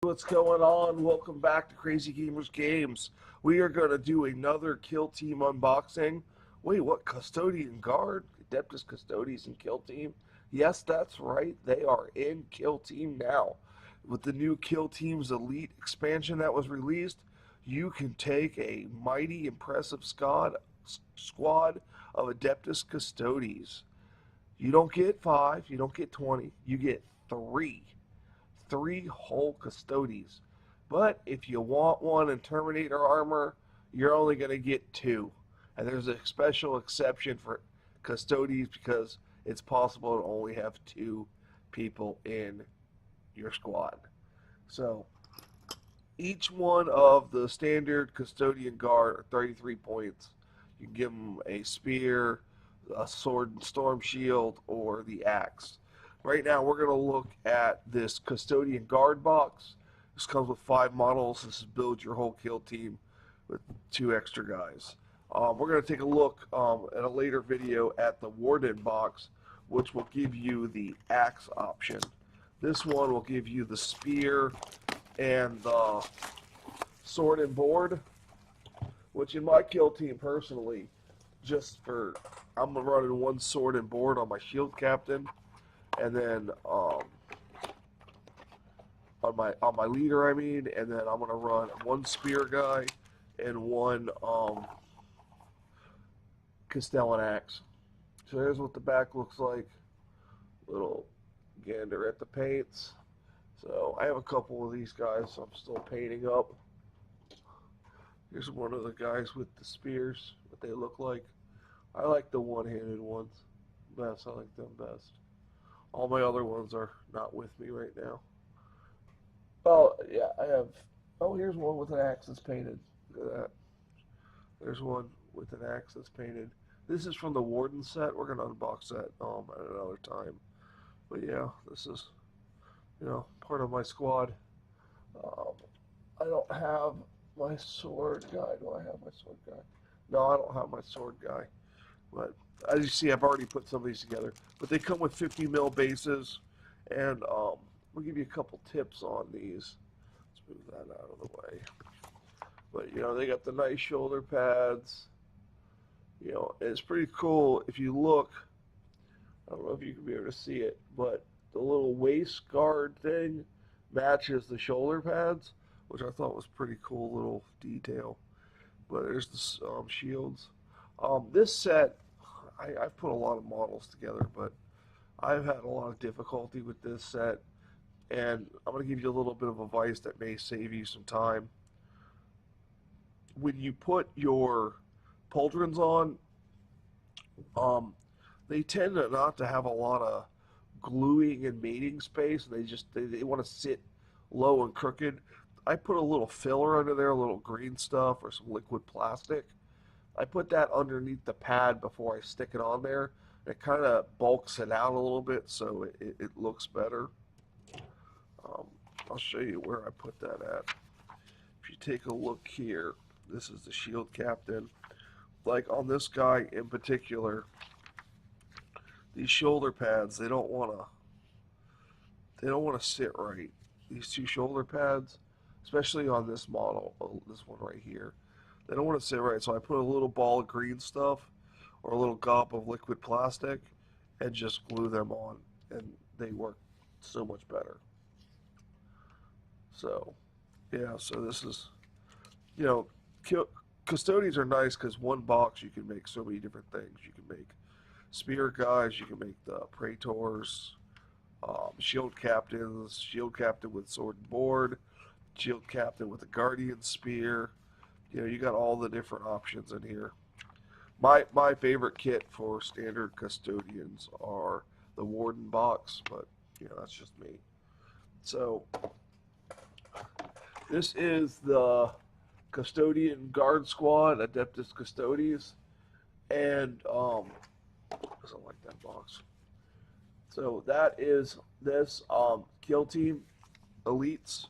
What's going on? Welcome back to Crazy Gamers Games. We are going to do another Kill Team unboxing. Wait, what? Custodian Guard? Adeptus Custodes and Kill Team? Yes, that's right. They are in Kill Team now. With the new Kill Team's Elite expansion that was released, you can take a mighty impressive squad of Adeptus Custodes. You don't get 5, you don't get 20, you get 3 whole Custodes. But if you want one in Terminator armor, you're only going to get 2. And there's a special exception for Custodes because it's possible to only have 2 people in your squad. So each one of the standard Custodian Guard are 33 points. You can give them a spear, a sword and storm shield, or the axe. Right now, we're going to look at this Custodian Guard box. This comes with 5 models. This is build your whole kill team with 2 extra guys. We're going to take a look at a later video at the Warden box, which will give you the axe option. This one will give you the spear and the sword and board, which in my kill team personally, I'm running 1 sword and board on my shield captain. And then on my leader, and then I'm gonna run 1 spear guy and 1 Castellan axe. So here's what the back looks like. Little gander at the paints. So I have a couple of these guys, so I'm still painting up. Here's one of the guys with the spears, what they look like. I like the one-handed ones best. I like them best. All my other ones are not with me right now. Oh, yeah, I have... Oh, here's one with an axe that's painted. Look at that. There's one with an axe that's painted. This is from the Warden set. We're going to unbox that at another time. But yeah, this is, part of my squad. I don't have my sword guy. Do I have my sword guy? No, I don't have my sword guy. But as you see, I've already put some of these together. But they come with 50 mil bases, and we'll give you a couple tips on these. Let's move that out of the way. But they got the nice shoulder pads. It's pretty cool. If you look, I don't know if you can be able to see it, but the little waist guard thing matches the shoulder pads, which I thought was pretty cool little detail. But there's the shields. This set, I've put a lot of models together, but I've had a lot of difficulty with this set, and I'm going to give you a little bit of advice that may save you some time. When you put your pauldrons on, they tend not to have a lot of gluing and mating space. They want to sit low and crooked. I put a little filler under there, a little green stuff or some liquid plastic. I put that underneath the pad before I stick it on there. It kind of bulks it out a little bit so it looks better. I'll show you where I put that at. If you take a look here, this is the shield captain. Like on this guy in particular, these shoulder pads, they don't want to sit right. These 2 shoulder pads, especially on this model, this one right here, they don't want to sit right. So I put a little ball of green stuff or a little gob of liquid plastic and just glue them on, and they work so much better. So yeah, so this is, Custodians are nice because 1 box you can make so many different things. You can make spear guys, you can make the praetors, shield captain with sword and board, shield captain with a guardian spear. You got all the different options in here. My favorite kit for standard custodians are the Warden box, but that's just me. So this is the Custodian Guard Squad, Adeptus Custodes, and doesn't like that box. So that is this kill team elites.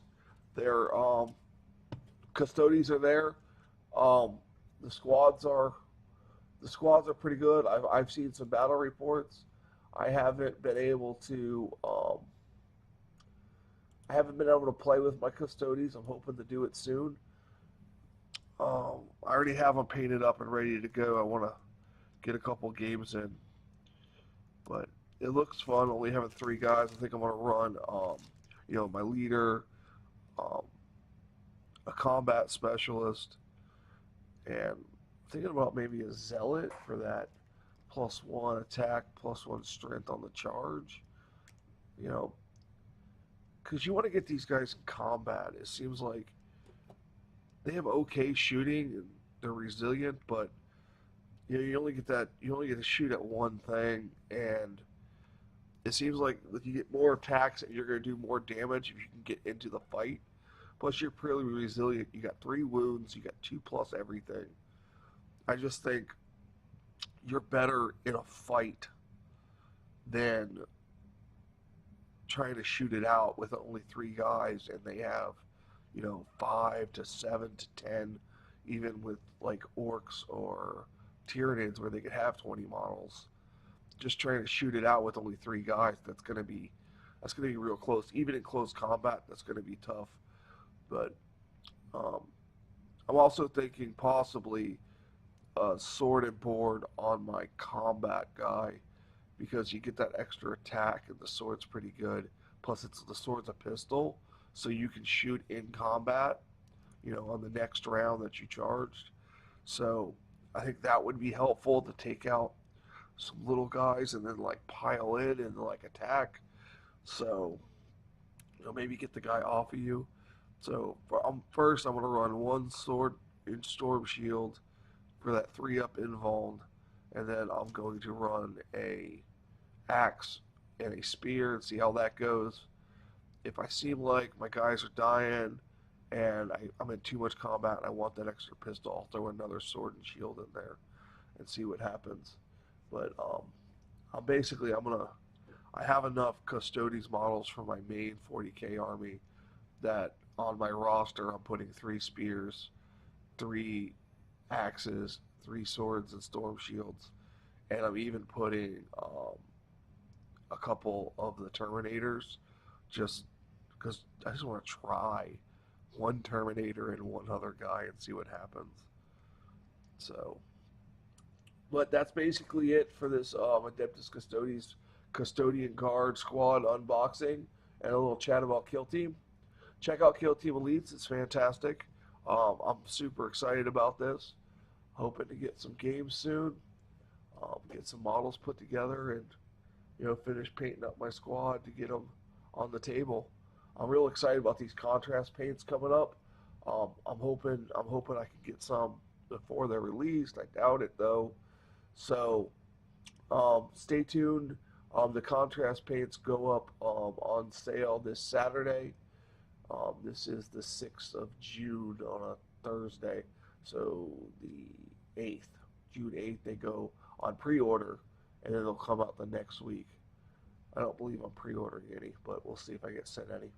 Their Custodes are there. The squads are pretty good. I've seen some battle reports. I haven't been able to I haven't been able to play with my Custodes. I'm hoping to do it soon. I already have them painted up and ready to go. I want to get a couple games in, but it looks fun. Only having three guys. I think I'm gonna run, my leader, um, a combat specialist, and thinking about maybe a zealot for that +1 attack, +1 strength on the charge. You know, because you want to get these guys in combat. It seems like they have okay shooting and they're resilient, but you only get that you only get to shoot at one thing, and it seems like if you get more attacks, you're going to do more damage if you can get into the fight. Plus, you're pretty resilient. You got 3 wounds. You got 2+ everything. I just think you're better in a fight than trying to shoot it out with only 3 guys, and they have 5 to 7 to 10, even with like orcs or Tyranids where they could have 20 models. Just trying to shoot it out with only 3 guys, that's gonna be real close. Even in close combat, that's gonna be tough. But um, I'm also thinking possibly a sword and board on my combat guy because you get that extra attack and the sword's pretty good. Plus, the sword's a pistol, so you can shoot in combat, on the next round that you charged. So I think that would be helpful to take out some little guys and then like pile in and like attack. So maybe get the guy off of you. So first, I'm gonna run one sword in storm shield for that 3-up invuln, and then I'm going to run a axe and a spear and see how that goes. If I seem like my guys are dying and I'm in too much combat and I want that extra pistol, I'll throw another sword and shield in there and see what happens. But I have enough Custodes models for my main 40k army that on my roster I'm putting 3 spears, 3 axes, 3 swords, and storm shields, and I'm even putting a couple of the Terminators, just because I just want to try one Terminator and one other guy and see what happens. So, but that's basically it for this Adeptus Custodes Custodian Guard Squad unboxing and a little chat about Kill Team. Check out Kill Team Elites; it's fantastic. I'm super excited about this. Hoping to get some games soon, get some models put together, and finish painting up my squad to get them on the table. I'm real excited about these contrast paints coming up. I'm hoping I can get some before they're released. I doubt it though. So stay tuned. The contrast paints go up on sale this Saturday. This is the 6th of June on a Thursday. So the 8th, June 8th, they go on pre-order, and then they'll come out the next week. I don't believe I'm pre-ordering any, but we'll see if I get sent any.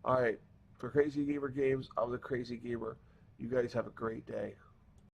All right, for Crazy Gamer Games, I'm the Crazy Gamer. You guys have a great day.